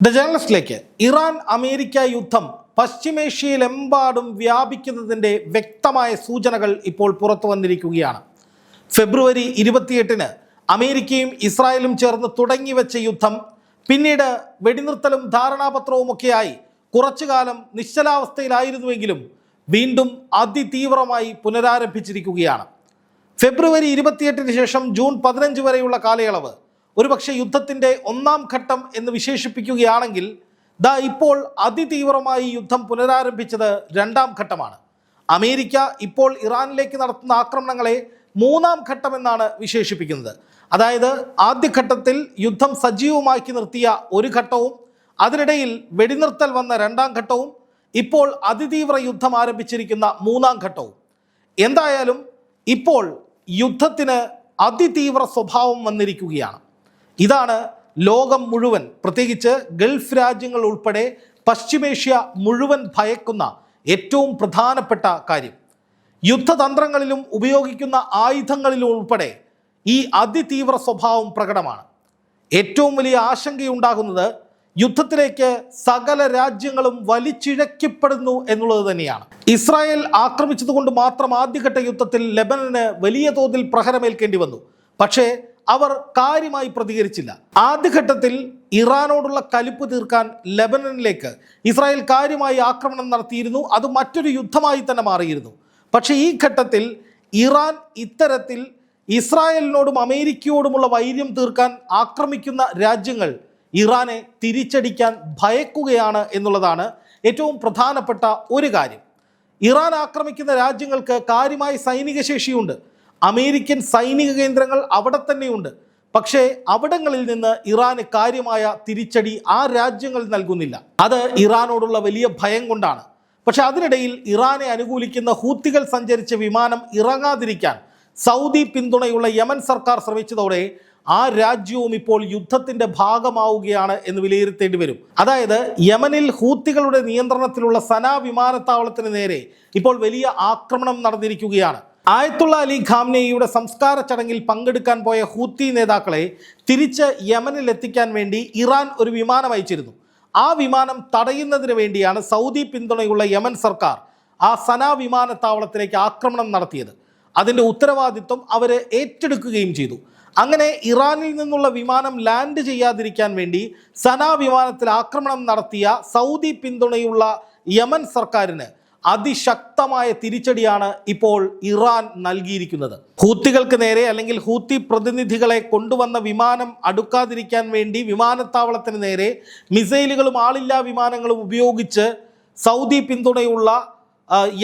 The ജേർണലിസ്റ്റിലേക്ക് Iran America യുദ്ധം പശ്ചിമേഷ്യയിലെമ്പാടും വ്യാപിക്കുന്നതിൻ്റെ വ്യക്തമായ സൂചനകൾ ഇപ്പോൾ പുറത്തു വന്നിരിക്കുകയാണ്. ഫെബ്രുവരി 28-ന് അമേരിക്കയും ഇസ്രായേലും ചേർന്ന് തുടങ്ങിവെച്ച യുദ്ധം പിന്നീട് വെടിനിർത്തലും ധാരണാപത്രവുമൊക്കെയായി കുറച്ചു കാലം നിശ്ചലാവസ്ഥയിലായിരുന്നുവെങ്കിലും വീണ്ടും അതിതീവ്രമായി പുനരാരംഭിച്ചിരിക്കുകയാണ്. ഫെബ്രുവരി 28-ന് ശേഷം ജൂൺ 15 വരെയുള്ള കാലയളവ് ഒരുപക്ഷെ യുദ്ധത്തിൻ്റെ ഒന്നാം ഘട്ടം എന്ന് വിശേഷിപ്പിക്കുകയാണെങ്കിൽ ഇപ്പോൾ അതിതീവ്രമായി യുദ്ധം പുനരാരംഭിച്ചത് രണ്ടാം ഘട്ടമാണ്. അമേരിക്ക ഇപ്പോൾ ഇറാനിലേക്ക് നടത്തുന്ന ആക്രമണങ്ങളെ മൂന്നാം ഘട്ടം എന്നാണ് വിശേഷിപ്പിക്കുന്നത്. അതായത് ആദ്യഘട്ടത്തിൽ യുദ്ധം സജീവമാക്കി നിർത്തിയ ഒരു ഘട്ടവും അതിനിടയിൽ വെടിനിർത്തൽ വന്ന രണ്ടാം ഘട്ടവും ഇപ്പോൾ അതിതീവ്ര യുദ്ധം ആരംഭിച്ചിരിക്കുന്ന മൂന്നാം ഘട്ടവും. എന്തായാലും ഇപ്പോൾ യുദ്ധത്തിന് അതിതീവ്ര സ്വഭാവം വന്നിരിക്കുകയാണ്. ഇതാണ് ലോകം മുഴുവൻ, പ്രത്യേകിച്ച് ഗൾഫ് രാജ്യങ്ങൾ ഉൾപ്പെടെ പശ്ചിമേഷ്യ മുഴുവൻ ഭയക്കുന്ന ഏറ്റവും പ്രധാനപ്പെട്ട കാര്യം. യുദ്ധതന്ത്രങ്ങളിലും ഉപയോഗിക്കുന്ന ആയുധങ്ങളിലും ഉൾപ്പെടെ ഈ അതിതീവ്ര സ്വഭാവം പ്രകടമാണ്. ഏറ്റവും വലിയ ആശങ്കയുണ്ടാകുന്നത് യുദ്ധത്തിലേക്ക് സകല രാജ്യങ്ങളും വലിച്ചിഴക്കപ്പെടുന്നു എന്നുള്ളത് തന്നെയാണ്. ഇസ്രായേൽ ആക്രമിച്ചതുകൊണ്ട് മാത്രം ആദ്യഘട്ട യുദ്ധത്തിൽ ലെബനന് വലിയ തോതിൽ പ്രഹരമേൽക്കേണ്ടി വന്നു. പക്ഷേ അവർ കാര്യമായി പ്രതികരിച്ചില്ല. ആദ്യഘട്ടത്തിൽ ഇറാനോടുള്ള കലിപ്പ് തീർക്കാൻ ലെബനനിലേക്ക് ഇസ്രായേൽ കാര്യമായി ആക്രമണം നടത്തിയിരുന്നു. അത് മറ്റൊരു യുദ്ധമായി തന്നെ മാറിയിരുന്നു. പക്ഷേ ഈ ഘട്ടത്തിൽ ഇറാൻ ഇത്തരത്തിൽ ഇസ്രായേലിനോടും അമേരിക്കയോടുമുള്ള വൈര്യം തീർക്കാൻ ആക്രമിക്കുന്ന രാജ്യങ്ങൾ ഇറാനെ തിരിച്ചടിക്കാൻ ഭയക്കുകയാണ് എന്നുള്ളതാണ് ഏറ്റവും പ്രധാനപ്പെട്ട ഒരു കാര്യം. ഇറാൻ ആക്രമിക്കുന്ന രാജ്യങ്ങൾക്ക് കാര്യമായ സൈനിക ശേഷിയുണ്ട്. അമേരിക്കൻ സൈനിക കേന്ദ്രങ്ങൾ അവിടെ തന്നെയുണ്ട്. പക്ഷേ അവിടങ്ങളിൽ നിന്ന് ഇറാന് കാര്യമായ തിരിച്ചടി ആ രാജ്യങ്ങൾ നൽകുന്നില്ല. അത് ഇറാനോടുള്ള വലിയ ഭയം കൊണ്ടാണ്. പക്ഷെ അതിനിടയിൽ ഇറാനെ അനുകൂലിക്കുന്ന ഹൂത്തികൾ സഞ്ചരിച്ച വിമാനം ഇറങ്ങാതിരിക്കാൻ സൗദി പിന്തുണയുള്ള യമൻ സർക്കാർ ശ്രമിച്ചതോടെ ആ രാജ്യവും ഇപ്പോൾ യുദ്ധത്തിൻ്റെ ഭാഗമാവുകയാണ് എന്ന് വിലയിരുത്തേണ്ടി വരും. അതായത് യമനിൽ ഹൂത്തികളുടെ നിയന്ത്രണത്തിലുള്ള സനാ വിമാനത്താവളത്തിന് നേരെ ഇപ്പോൾ വലിയ ആക്രമണം നടന്നിരിക്കുകയാണ്. ആയത്തുള്ള അലി ഖാംനെയുടെ സംസ്കാര ചടങ്ങിൽ പങ്കെടുക്കാൻ പോയ ഹൂത്തി നേതാക്കളെ തിരിച്ച് യമനിൽ എത്തിക്കാൻ വേണ്ടി ഇറാൻ ഒരു വിമാനം അയച്ചിരുന്നു. ആ വിമാനം തടയുന്നതിന് വേണ്ടിയാണ് സൗദി പിന്തുണയുള്ള യമൻ സർക്കാർ ആ സനാ വിമാനത്താവളത്തിലേക്ക് ആക്രമണം നടത്തിയത്. അതിൻ്റെ ഉത്തരവാദിത്വം അവർ ഏറ്റെടുക്കുകയും ചെയ്തു. അങ്ങനെ ഇറാനിൽ നിന്നുള്ള വിമാനം ലാൻഡ് ചെയ്യാതിരിക്കാൻ വേണ്ടി സനാ വിമാനത്തിൽ ആക്രമണം നടത്തിയ സൗദി പിന്തുണയുള്ള യമൻ സർക്കാരിന് അതിശക്തമായ തിരിച്ചടിയാണ് ഇപ്പോൾ ഇറാൻ നൽകിയിരിക്കുന്നത്. ഹൂത്തികൾക്ക് നേരെ അല്ലെങ്കിൽ ഹൂത്തി പ്രതിനിധികളെ കൊണ്ടുവന്ന വിമാനം അടുക്കാതിരിക്കാൻ വേണ്ടി വിമാനത്താവളത്തിന് നേരെ മിസൈലുകളും ആളില്ലാ വിമാനങ്ങളും ഉപയോഗിച്ച് സൗദി പിന്തുണയുള്ള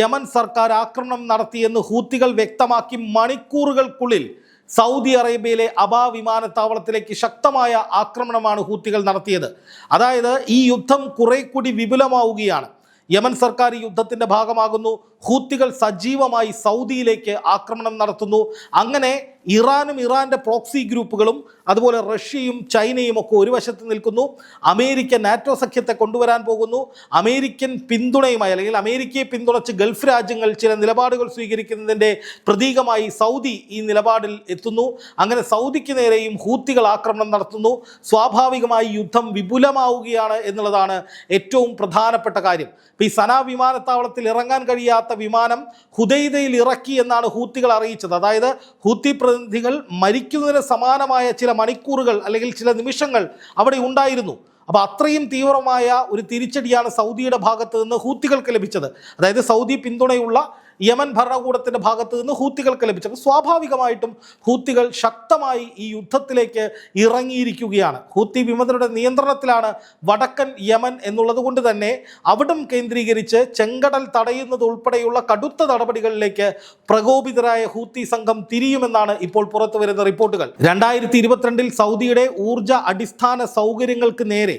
യമൻ സർക്കാർ ആക്രമണം നടത്തിയെന്ന് ഹൂത്തികൾ വ്യക്തമാക്കി മണിക്കൂറുകൾക്കുള്ളിൽ സൗദി അറേബ്യയിലെ അബാ വിമാനത്താവളത്തിലേക്ക് ശക്തമായ ആക്രമണമാണ് ഹൂത്തികൾ നടത്തിയത്. അതായത് ഈ യുദ്ധം കുറെ കൂടി വിപുലമാവുകയാണ്. യമൻ സർക്കാർ ഈ യുദ്ധത്തിൻ്റെ ഭാഗമാകുന്നു. ഹൂത്തികൾ സജീവമായി സൗദിയിലേക്ക് ആക്രമണം നടത്തുന്നു. അങ്ങനെ ഇറാനും ഇറാൻ്റെ പ്രോക്സി ഗ്രൂപ്പുകളും അതുപോലെ റഷ്യയും ചൈനയും ഒക്കെ ഒരു വശത്ത് നിൽക്കുന്നു. അമേരിക്ക നാറ്റോ സഖ്യത്തെ കൊണ്ടുവരാൻ പോകുന്നു. അമേരിക്കൻ പിന്തുണയുമായി അല്ലെങ്കിൽ അമേരിക്കയെ പിന്തുണച്ച് ഗൾഫ് രാജ്യങ്ങൾ ചില നിലപാടുകൾ സ്വീകരിക്കുന്നതിൻ്റെ പ്രതീകമായി സൗദി ഈ നിലപാടിൽ എത്തുന്നു. അങ്ങനെ സൗദിക്ക് നേരെയും ഹൂത്തികൾ ആക്രമണം നടത്തുന്നു. സ്വാഭാവികമായി യുദ്ധം വിപുലമാവുകയാണ് എന്നുള്ളതാണ് ഏറ്റവും പ്രധാനപ്പെട്ട കാര്യം. ഈ സനാ വിമാനത്താവളത്തിൽ ഇറങ്ങാൻ കഴിയാത്ത വിമാനം ഹുദൈദയിൽ ഇറക്കി എന്നാണ് ഹൂത്തികൾ അറിയിച്ചത്. അതായത് ഹൂത്തി പ്രതിനിധികൾ മരിക്കുന്നതിന് സമാനമായ ചില മണിക്കൂറുകൾ അല്ലെങ്കിൽ ചില നിമിഷങ്ങൾ അവിടെ ഉണ്ടായിരുന്നു. അപ്പോൾ അത്രയും തീവ്രമായ ഒരു തിരിച്ചടിയാണ് സൗദിയുടെ ഭാഗത്ത് നിന്ന് ഹൂത്തികൾക്ക് ലഭിച്ചത്. അതായത് സൗദി പിന്തുണയുള്ള യമൻ ഭരണകൂടത്തിൻ്റെ ഭാഗത്ത് നിന്ന് ഹൂത്തികൾക്ക് ലഭിച്ചത്. സ്വാഭാവികമായിട്ടും ഹൂത്തികൾ ശക്തമായി ഈ യുദ്ധത്തിലേക്ക് ഇറങ്ങിയിരിക്കുകയാണ്. ഹൂത്തി വിമതരുടെ നിയന്ത്രണത്തിലാണ് വടക്കൻ യമൻ എന്നുള്ളത് കൊണ്ട് തന്നെ അവിടം കേന്ദ്രീകരിച്ച് ചെങ്കടൽ തടയുന്നത് ഉൾപ്പെടെയുള്ള കടുത്ത നടപടികളിലേക്ക് പ്രകോപിതരായ ഹൂത്തി സംഘം തിരിയുമെന്നാണ് ഇപ്പോൾ പുറത്തു വരുന്ന റിപ്പോർട്ടുകൾ. 2022 സൗദിയുടെ ഊർജ അടിസ്ഥാന സൗകര്യങ്ങൾക്ക് നേരെ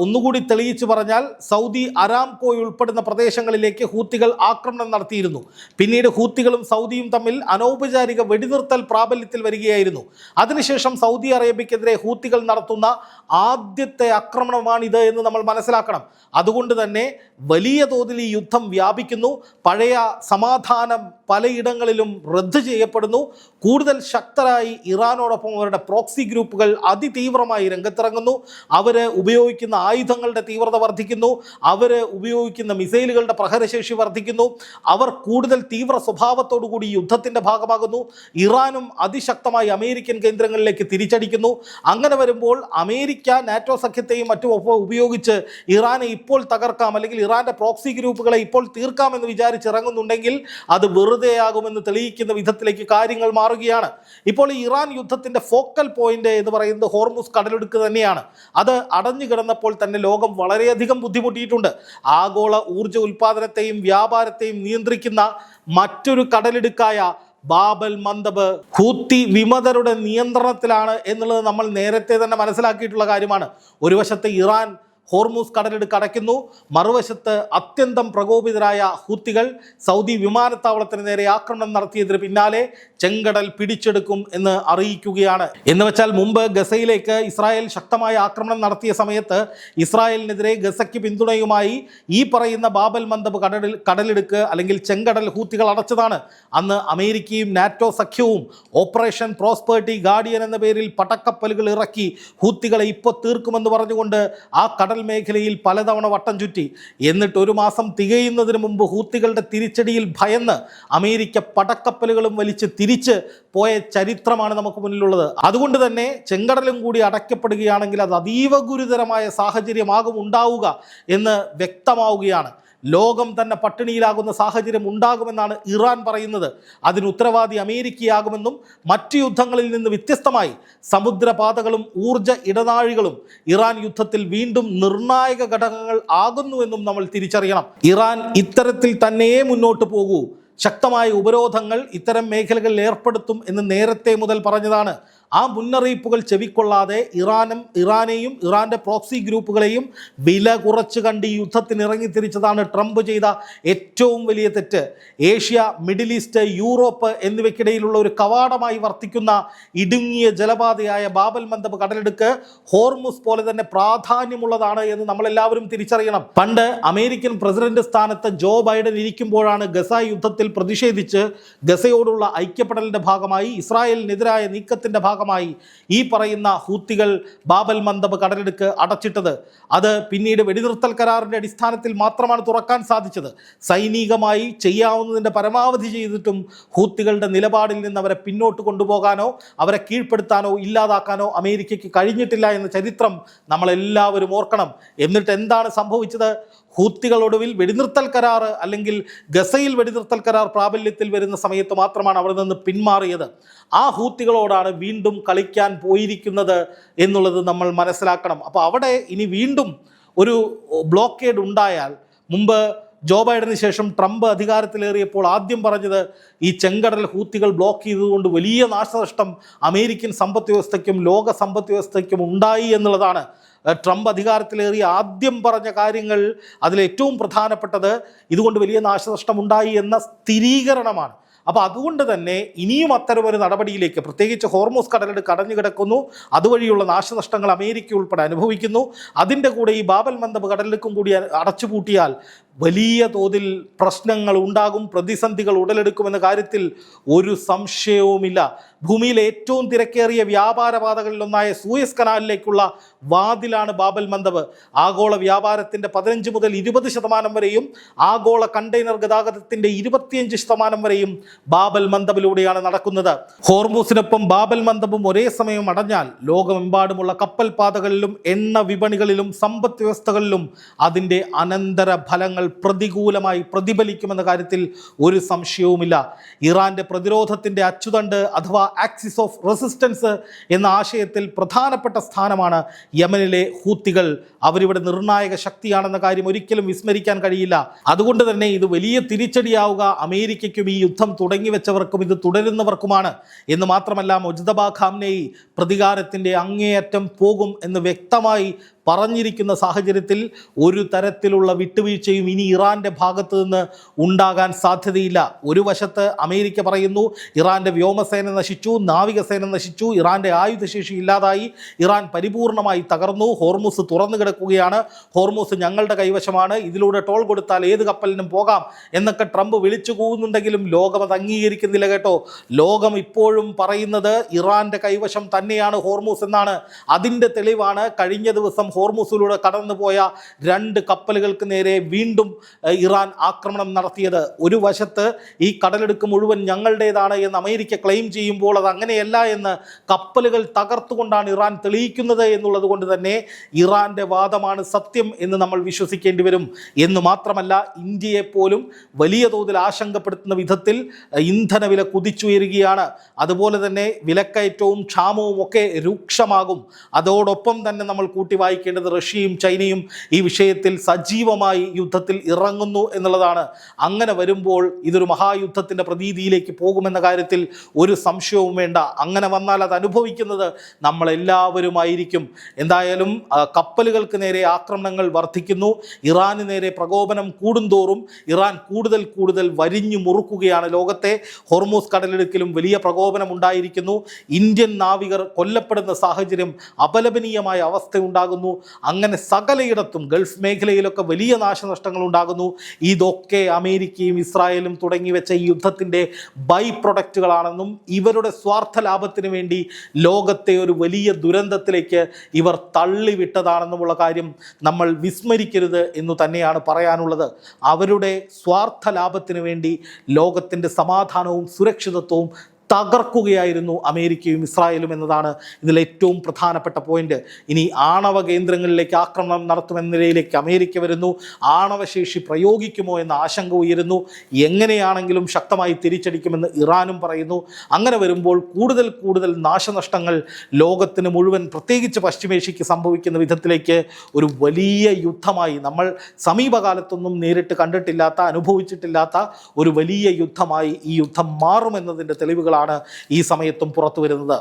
ഒന്നുകൂടി തെളിയിച്ചു പറഞ്ഞാൽ സൗദി അരാംകോ ഉൾപ്പെടുന്ന പ്രദേശങ്ങളിലേക്ക് ഹൂത്തികൾ ആക്രമണം നടത്തിയിരുന്നു. പിന്നീട് ഹൂത്തികളും സൗദിയും തമ്മിൽ അനൗപചാരിക വെടിനിർത്തൽ പ്രാബല്യത്തിൽ വരികയായിരുന്നു. അതിനുശേഷം സൗദി അറേബ്യക്കെതിരെ ഹൂത്തികൾ നടത്തുന്ന ആദ്യത്തെ ആക്രമണമാണിത് എന്ന് നമ്മൾ മനസ്സിലാക്കണം. അതുകൊണ്ട് തന്നെ വലിയ തോതിൽ ഈ യുദ്ധം വ്യാപിക്കുന്നു. പഴയ സമാധാനം പലയിടങ്ങളിലും റദ്ദ് ചെയ്യപ്പെടുന്നു. കൂടുതൽ ശക്തരായി ഇറാനോടൊപ്പം അവരുടെ പ്രോക്സി ഗ്രൂപ്പുകൾ അതിതീവ്രമായി രംഗത്തിറങ്ങുന്നു. അവർ ഉപയോഗിക്കുന്ന ഉപയോഗിക്കുന്ന ആയുധങ്ങളുടെ തീവ്രത വർദ്ധിക്കുന്നു, അവർ ഉപയോഗിക്കുന്ന മിസൈലുകളുടെ പ്രഹരശേഷി വർദ്ധിക്കുന്നു, അവർ കൂടുതൽ തീവ്ര സ്വഭാവത്തോടുകൂടി യുദ്ധത്തിൻ്റെ ഭാഗമാകുന്നു. ഇറാനും അതിശക്തമായി അമേരിക്കൻ കേന്ദ്രങ്ങളിലേക്ക് തിരിച്ചടിക്കുന്നു. അങ്ങനെ വരുമ്പോൾ അമേരിക്ക നാറ്റോ സഖ്യത്തെയും മറ്റും ഉപയോഗിച്ച് ഇറാനെ ഇപ്പോൾ തകർക്കാം, അല്ലെങ്കിൽ ഇറാന്റെ പ്രോക്സി ഗ്രൂപ്പുകളെ ഇപ്പോൾ തീർക്കാമെന്ന് വിചാരിച്ചിറങ്ങുന്നുണ്ടെങ്കിൽ അത് വെറുതെയാകുമെന്ന് തെളിയിക്കുന്ന വിധത്തിലേക്ക് കാര്യങ്ങൾ മാറുകയാണ്. ഇപ്പോൾ ഈ ഇറാൻ യുദ്ധത്തിന്റെ ഫോക്കൽ പോയിന്റ് എന്ന് പറയുന്നത് ഹോർമുസ് കടലിടുക്ക് തന്നെയാണ്. അത് അടഞ്ഞു കിടന്നപ്പോൾ തന്നെ ലോകം വളരെയധികം ബുദ്ധിമുട്ടിയിട്ടുണ്ട്. ആഗോള ഊർജ്ജ ഉൽപാദനത്തെയും വ്യാപാരത്തെയും നിയന്ത്രിക്കുന്ന മറ്റൊരു കടലിടുക്കായ ബാബൽ മന്ദബ് ഹൂത്തി വിമതരുടെ നിയന്ത്രണത്തിലാണ് എന്നുള്ളത് നമ്മൾ നേരത്തെ തന്നെ മനസ്സിലാക്കിയിട്ടുള്ള കാര്യമാണ്. ഒരു വശത്ത് ഇറാൻ ഹോർമുസ് കടലിടുക്ക് അടയ്ക്കുന്നു, മറുവശത്ത് അത്യന്തം പ്രകോപിതരായ ഹൂത്തികൾ സൗദി വിമാനത്താവളത്തിന് നേരെ ആക്രമണം നടത്തിയതിന് പിന്നാലെ ചെങ്കടൽ പിടിച്ചെടുക്കും എന്ന് അറിയിക്കുകയാണ്. എന്ന് വെച്ചാൽ മുമ്പ് ഗസയിലേക്ക് ഇസ്രായേൽ ശക്തമായ ആക്രമണം നടത്തിയ സമയത്ത് ഇസ്രായേലിനെതിരെ ഗസയ്ക്ക് പിന്തുണയുമായി ഈ പറയുന്ന ബാബൽ മന്ദബ് കടലിടുക്ക് അല്ലെങ്കിൽ ചെങ്കടൽ ഹൂത്തികൾ അടച്ചതാണ്. അന്ന് അമേരിക്കയും നാറ്റോ സഖ്യവും ഓപ്പറേഷൻ പ്രോസ്പെർട്ടി ഗാർഡിയൻ എന്ന പേരിൽ പടക്കപ്പലുകൾ ഇറക്കി ഹൂത്തികളെ ഇപ്പോൾ തീർക്കുമെന്ന് പറഞ്ഞുകൊണ്ട് ആ കടൽ മേഖലയിൽ പലതവണ വട്ടം ചുറ്റി. എന്നിട്ട് ഒരു മാസം തികയുന്നതിന് മുമ്പ് ഹൂത്തികളുടെ തിരിച്ചടിയിൽ ഭയന്ന് അമേരിക്ക പടക്കപ്പലുകളും വലിച്ച് തിരിച്ച് പോയ ചരിത്രമാണ് നമുക്ക് മുന്നിലുള്ളത്. അതുകൊണ്ട് തന്നെ ചെങ്കടലും കൂടി അടയ്ക്കപ്പെടുകയാണെങ്കിൽ അത് അതീവ ഗുരുതരമായ സാഹചര്യമാകും ഉണ്ടാവുക എന്ന് വ്യക്തമാവുകയാണ്. ലോകം തന്നെ പട്ടിണിയിലാകുന്ന സാഹചര്യം ഉണ്ടാകുമെന്നാണ് ഇറാൻ പറയുന്നത്. അതിന് ഉത്തരവാദി അമേരിക്കയാകുമെന്നും മറ്റു യുദ്ധങ്ങളിൽ നിന്ന് വ്യത്യസ്തമായി സമുദ്രപാതകളും ഊർജ ഇടനാഴികളും ഇറാൻ യുദ്ധത്തിൽ വീണ്ടും നിർണായക ഘടകങ്ങൾ ആകുന്നുവെന്നും നമ്മൾ തിരിച്ചറിയണം. ഇറാൻ ഇത്തരത്തിൽ തന്നെയേ മുന്നോട്ട് പോകൂ. ശക്തമായ ഉപരോധങ്ങൾ ഇത്തരം മേഖലകളിൽ ഏർപ്പെടുത്തും എന്ന് നേരത്തെ മുതൽ പറഞ്ഞതാണ്. ആ മുന്നറിയിപ്പുകൾ ചെവിക്കൊള്ളാതെ ഇറാനെയും ഇറാൻ്റെ പ്രോക്സി ഗ്രൂപ്പുകളെയും വില കുറച്ച് കണ്ട് ഈ യുദ്ധത്തിന് ഇറങ്ങിത്തിരിച്ചതാണ് ട്രംപ് ചെയ്ത ഏറ്റവും വലിയ തെറ്റ്. ഏഷ്യ, മിഡിൽ ഈസ്റ്റ്, യൂറോപ്പ് എന്നിവയ്ക്കിടയിലുള്ള ഒരു കവാടമായി വർത്തിക്കുന്ന ഇടുങ്ങിയ ജലപാതയായ ബാബൽ മന്ദബ് കടലിടുക്ക് ഹോർമുസ് പോലെ തന്നെ പ്രാധാന്യമുള്ളതാണ് എന്ന് നമ്മളെല്ലാവരും തിരിച്ചറിയണം. പണ്ട് അമേരിക്കൻ പ്രസിഡന്റ് സ്ഥാനത്ത് ജോ ബൈഡൻ ഇരിക്കുമ്പോഴാണ് ഗസ യുദ്ധത്തിൽ പ്രതിഷേധിച്ച് ഗസയോടുള്ള ഐക്യപ്പെടലിൻ്റെ ഭാഗമായി ഇസ്രായേലിനെതിരായ നീക്കത്തിൻ്റെ ഭാഗമായി ഈ പറയുന്ന ഹൂത്തികൾ ബാബൽ മന്ദബ് കടലിടുക്ക് അടച്ചിട്ടത്. അത് പിന്നീട് വെടിനിർത്തൽ കരാറിന്റെ അടിസ്ഥാനത്തിൽ മാത്രമാണ് തുറക്കാൻ സാധിച്ചത്. സൈനികമായി ചെയ്യാവുന്നതിൻ്റെ പരമാവധി ചെയ്തിട്ടും ഹൂത്തികളുടെ നിലപാടിൽ നിന്ന് അവരെ പിന്നോട്ട് കൊണ്ടുപോകാനോ അവരെ കീഴ്പ്പെടുത്താനോ ഇല്ലാതാക്കാനോ അമേരിക്കയ്ക്ക് കഴിഞ്ഞിട്ടില്ല എന്ന ചരിത്രം നമ്മളെല്ലാവരും ഓർക്കണം. എന്നിട്ട് എന്താണ് സംഭവിച്ചത്? ഹൂത്തികളൊടുവിൽ വെടിനിർത്തൽ കരാർ അല്ലെങ്കിൽ ഗസയിൽ വെടിനിർത്തൽ കരാർ പ്രാബല്യത്തിൽ വരുന്ന സമയത്ത് മാത്രമാണ് അവിടെ നിന്ന് പിന്മാറിയത്. ആ ഹൂത്തികളോടാണ് വീണ്ടും കളിക്കാൻ പോയിരിക്കുന്നത് എന്നുള്ളത് നമ്മൾ മനസ്സിലാക്കണം. അപ്പോൾ അവിടെ ഇനി വീണ്ടും ഒരു ബ്ലോക്കേഡ് ഉണ്ടായാൽ, മുമ്പ് ജോ ബൈഡന് ശേഷം ട്രംപ് അധികാരത്തിലേറിയപ്പോൾ ആദ്യം പറഞ്ഞത് ഈ ചെങ്കടൽ ഹൂത്തികൾ ബ്ലോക്ക് ചെയ്തതുകൊണ്ട് വലിയ നാശനഷ്ടം അമേരിക്കൻ സമ്പദ് വ്യവസ്ഥയ്ക്കും ലോക സമ്പദ് വ്യവസ്ഥയ്ക്കും ഉണ്ടായി എന്നുള്ളതാണ്. ട്രംപ് അധികാരത്തിലേറി ആദ്യം പറഞ്ഞ കാര്യങ്ങൾ അതിലേറ്റവും പ്രധാനപ്പെട്ടത് ഇതുകൊണ്ട് വലിയ നാശനഷ്ടം ഉണ്ടായി എന്ന സ്ഥിരീകരണമാണ്. അപ്പോൾ അതുകൊണ്ട് തന്നെ ഇനിയും അത്തരമൊരു നടപടിയിലേക്ക്, പ്രത്യേകിച്ച് ഹോർമുസ് കടലിടുക്ക് അടഞ്ഞു കിടക്കുന്നു, അതുവഴിയുള്ള നാശനഷ്ടങ്ങൾ അമേരിക്ക ഉൾപ്പെടെ അനുഭവിക്കുന്നു. അതിൻ്റെ കൂടെ ഈ ബാബൽ മന്ദബ് കടലിടുക്കും കൂടി അടച്ചുപൂട്ടിയാൽ വലിയ തോതിൽ പ്രശ്നങ്ങൾ ഉണ്ടാകും, പ്രതിസന്ധികൾ ഉടലെടുക്കുമെന്ന കാര്യത്തിൽ ഒരു സംശയവുമില്ല. ഭൂമിയിലെ ഏറ്റവും തിരക്കേറിയ വ്യാപാരപാതകളിലൊന്നായ സൂയസ് കനാലിലേക്കുള്ള വാതിലാണ് ബാബൽ മന്ദബ്. ആഗോള വ്യാപാരത്തിൻ്റെ 15 മുതൽ 20% വരെയും ആഗോള കണ്ടെയ്നർ ഗതാഗതത്തിൻ്റെ 25% വരെയും ബാബൽ മന്ദബിലൂടെയാണ് നടക്കുന്നത്. ഹോർമുസിനൊപ്പം ബാബൽ മന്ദബും ഒരേ സമയം അടഞ്ഞാൽ ലോകമെമ്പാടുമുള്ള കപ്പൽ പാതകളിലും എണ്ണ വിപണികളിലും സമ്പദ് വ്യവസ്ഥകളിലും അതിൻ്റെ അനന്തര ഫലങ്ങൾ പ്രതികൂലമായി പ്രതിഫലിക്കുമെന്ന കാര്യത്തിൽ ഒരു സംശയവുമില്ല. ഇറാന്റെ പ്രതിരോധത്തിൻ്റെ അച്ചുതണ്ട് അഥവാ ആക്സിസ് ഓഫ് റെസിസ്റ്റൻസ് എന്ന ആശയത്തിൽ പ്രധാനപ്പെട്ട സ്ഥാനമാണ് യമനിലെ ഹൂത്തികൾ. അവരിവിടെ നിർണായക ശക്തിയാണെന്ന കാര്യം ഒരിക്കലും വിസ്മരിക്കാൻ കഴിയില്ല. അതുകൊണ്ട് തന്നെ ഇത് വലിയ തിരിച്ചടിയാവുക അമേരിക്കയ്ക്കും ഈ യുദ്ധം തുടങ്ങിവെച്ചവർക്കും ഇത് തുടരുന്നവർക്കുമാണ് എന്ന് മാത്രമല്ല, മുജ്തബ ഖാംനെയി പ്രതികാരത്തിൻ്റെ അങ്ങേയറ്റം പോകും എന്ന് വ്യക്തമായി പറഞ്ഞിരിക്കുന്ന സാഹചര്യത്തിൽ ഒരു തരത്തിലുള്ള വിട്ടുവീഴ്ചയും ഇനി ഇറാൻ്റെ ഭാഗത്തു നിന്ന് ഉണ്ടാകാൻ സാധ്യതയില്ല. ഒരു വശത്ത് അമേരിക്ക പറയുന്നു ഇറാൻ്റെ വ്യോമസേന നശിച്ചു, നാവികസേന നശിച്ചു, ഇറാൻ്റെ ആയുധശേഷി ഇല്ലാതായി, ഇറാൻ പരിപൂർണമായി തകർന്നു, ഹോർമുസ് തുറന്നു കിടക്കുകയാണ്, ഹോർമുസ് ഞങ്ങളുടെ കൈവശമാണ്, ഇതിലൂടെ ടോൾ കൊടുത്താൽ ഏത് കപ്പലിനും പോകാം എന്നൊക്കെ ട്രംപ് വിളിച്ചു കൂവുന്നുണ്ടെങ്കിലും ലോകം അത് അംഗീകരിക്കുന്നില്ല കേട്ടോ. ലോകം ഇപ്പോഴും പറയുന്നത് ഇറാൻ്റെ കൈവശം തന്നെയാണ് ഹോർമുസ് എന്നാണ്. അതിൻ്റെ തെളിവാണ് കഴിഞ്ഞ ദിവസം ഹോർമുസിലൂടെ കടന്നുപോയ 2 കപ്പലുകൾക്ക് നേരെ വീണ്ടും ഇറാൻ ആക്രമണം നടത്തിയത്. ഒരു വശത്ത് ഈ കടലെടുക്ക് മുഴുവൻ ഞങ്ങളുടേതാണ് എന്ന് അമേരിക്ക ക്ലെയിം ചെയ്യുമ്പോൾ അത് അങ്ങനെയല്ല എന്ന് കപ്പലുകൾ തകർത്തുകൊണ്ടാണ് ഇറാൻ തെളിയിക്കുന്നത് എന്നുള്ളത് കൊണ്ട് തന്നെ ഇറാൻ്റെ വാദമാണ് സത്യം എന്ന് നമ്മൾ വിശ്വസിക്കേണ്ടി വരും. എന്ന് മാത്രമല്ല, ഇന്ത്യയെ പോലും വലിയ തോതിൽ ആശങ്കപ്പെടുത്തുന്ന വിധത്തിൽ ഇന്ധനവില കുതിച്ചുയരുകയാണ്. അതുപോലെ തന്നെ വിലക്കയറ്റവും ക്ഷാമവും ഒക്കെ രൂക്ഷമാകും. അതോടൊപ്പം തന്നെ നമ്മൾ കൂട്ടി വായിക്കേണ്ടത് റഷ്യയും ചൈനയും ഈ വിഷയത്തിൽ സജീവമായി യുദ്ധത്തിൽ ഇറങ്ങുന്നു എന്നുള്ളതാണ്. അങ്ങനെ വരുമ്പോൾ ഇതൊരു മഹായുദ്ധത്തിൻ്റെ പ്രതീതിയിലേക്ക് പോകുമെന്ന കാര്യത്തിൽ ഒരു സംശയവും വേണ്ട. അങ്ങനെ വന്നാൽ അത് അനുഭവിക്കുന്നത് നമ്മളെല്ലാവരുമായിരിക്കും. എന്തായാലും കപ്പലുകൾക്ക് നേരെ ആക്രമണങ്ങൾ വർദ്ധിക്കുന്നു. ഇറാന് നേരെ പ്രകോപനം കൂടുന്തോറും ഇറാൻ കൂടുതൽ വരിഞ്ഞു മുറുക്കുകയാണ്. ലോകത്തെ ഹോർമൂസ് കടലിടുക്കിലും വലിയ പ്രകോപനം ഉണ്ടായിരിക്കുന്നു. ഇന്ത്യൻ നാവികർ കൊല്ലപ്പെടുന്ന സാഹചര്യം, അപലപനീയമായ അവസ്ഥ ഉണ്ടാകുന്നു. അങ്ങനെ സകലയിടത്തും ഗൾഫ് മേഖലയിലൊക്കെ വലിയ നാശനഷ്ടങ്ങൾ ഉണ്ടാകുന്നു. ഇതൊക്കെ അമേരിക്കയും ഇസ്രായേലും തുടങ്ങി വെച്ച ഈ യുദ്ധത്തിൻ്റെ ബൈ പ്രൊഡക്റ്റുകളാണെന്നും ഇവരുടെ സ്വാർത്ഥ ലാഭത്തിന് വേണ്ടി ലോകത്തെ ഒരു വലിയ ദുരന്തത്തിലേക്ക് ഇവർ തള്ളിവിട്ടതാണെന്നുമുള്ള കാര്യം നമ്മൾ വിസ്മരിക്കരുത് എന്നു തന്നെയാണ് പറയാനുള്ളത്. അവരുടെ സ്വാർത്ഥ ലാഭത്തിന് വേണ്ടി ലോകത്തിൻ്റെ സമാധാനവും സുരക്ഷിതത്വവും തകർക്കുകയായിരുന്നു അമേരിക്കയും ഇസ്രായേലും എന്നതാണ് ഇതിൽ ഏറ്റവും പ്രധാനപ്പെട്ട പോയിന്റ്. ഇനി ആണവ കേന്ദ്രങ്ങളിലേക്ക് ആക്രമണം നടത്തുമെന്ന നിലയിലേക്ക് അമേരിക്ക വരുന്നു. ആണവശേഷി പ്രയോഗിക്കുമോ എന്ന ആശങ്ക ഉയരുന്നു. എങ്ങനെയാണെങ്കിലും ശക്തമായി തിരിച്ചടിക്കുമെന്ന് ഇറാനും പറയുന്നു. അങ്ങനെ വരുമ്പോൾ കൂടുതൽ നാശനഷ്ടങ്ങൾ ലോകത്തിന് മുഴുവൻ, പ്രത്യേകിച്ച് പശ്ചിമേഷ്യയ്ക്ക് സംഭവിക്കുന്ന വിധത്തിലേക്ക് ഒരു വലിയ യുദ്ധമായി, നമ്മൾ സമീപകാലത്തൊന്നും നേരിട്ട് കണ്ടിട്ടില്ലാത്ത, അനുഭവിച്ചിട്ടില്ലാത്ത ഒരു വലിയ യുദ്ധമായി ഈ യുദ്ധം മാറുമെന്നതിൻ്റെ തെളിവുകളാണ് ഈ സമയത്തും പുറത്തു വരുന്നത്.